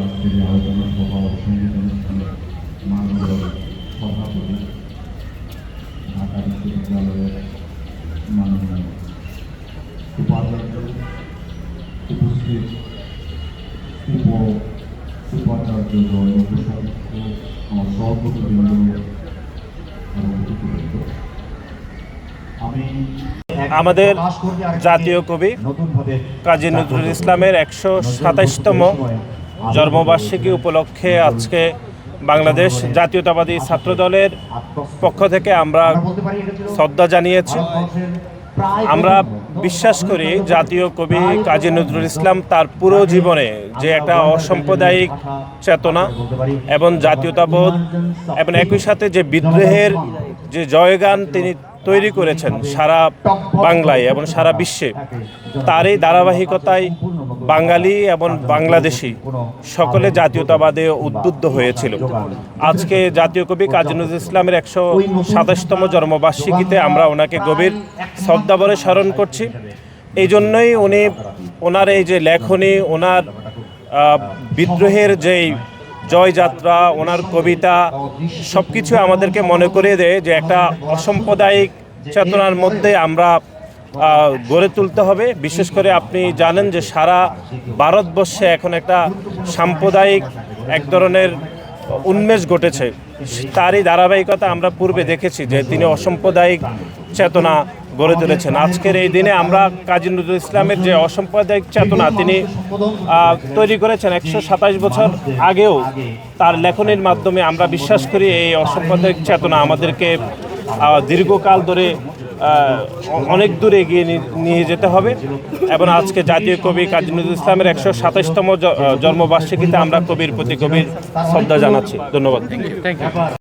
আজকের এই আলোচনা সভা ও সঙ্গীত অনুষ্ঠানের মাননীয় সভাপতি ঢাকা বিশ্ববিদ্যালয়ের মাননীয় উপাচার্য, উপস্থিত উপাচার্য উপসাহিত্য আমার সহকর্মীবৃন্দ, আমাদের জাতীয় কবি কাজী নজরুল ইসলামের ১২৭তম জন্মবার্ষিকী উপলক্ষে আজকে বাংলাদেশ জাতীয়তাবাদী ছাত্রদলের পক্ষ থেকে আমরা শ্রদ্ধা জানিয়েছি। আমরা বিশ্বাস করি জাতীয় কবি কাজী নজরুল ইসলাম তার পুরো জীবনে যে একটা অসাম্প্রদায়িক চেতনা এবং জাতীয়তাবোধ এবং একই সাথে যে বিদ্রোহের যে জয়গান তিনি তৈরি করেছেন সারা বাংলায় এবং সারা বিশ্বে, তারই ধারাবাহিকতায় বাঙালি এবং বাংলাদেশি সকলে জাতীয়তাবাদে উদ্বুদ্ধ হয়েছিল। আজকে জাতীয় কবি কাজী নজরুল ইসলামের ১২৭তম জন্মবার্ষিকীতে আমরা ওনাকে গভীর শ্রদ্ধাভরে স্মরণ করছি। এই জন্যই ওনার এই যে লেখনী, ওনার বিদ্রোহের যেই জয়যাত্রা, ওনার কবিতা সব কিছু আমাদেরকে মনে করিয়ে দেয় যে একটা অসাম্প্রদায়িক চেতনার মধ্যে আমরা গড়ে তুলতে হবে। বিশেষ করে আপনি জানেন যে সারা ভারতবর্ষে এখন একটা সাম্প্রদায়িক এক ধরনের উন্মেষ ঘটেছে। তারই ধারাবাহিকতা আমরা পূর্বে দেখেছি যে তিনি অসাম্প্রদায়িক চেতনা গড়ে তুলেছেন। আজকের এই দিনে আমরা কাজী নজরুল ইসলামের যে অসাম্প্রদায়িক চেতনা তিনি তৈরি করেছেন ১২৭ বছর আগেও, তার লেখনীর মাধ্যমে আমরা বিশ্বাস করি এই অসাম্প্রদায়িক চেতনা আমাদেরকে দীর্ঘকাল ধরে অনেক দূর এগিয়ে নিয়ে যেতে হবে। এবং আজকে জাতীয় কবি কাজী নজরুল ইসলামের ১২৭তম জন্মবার্ষিকীতে আমরা কবির প্রতি গভীর শ্রদ্ধা জানাচ্ছি। ধন্যবাদ।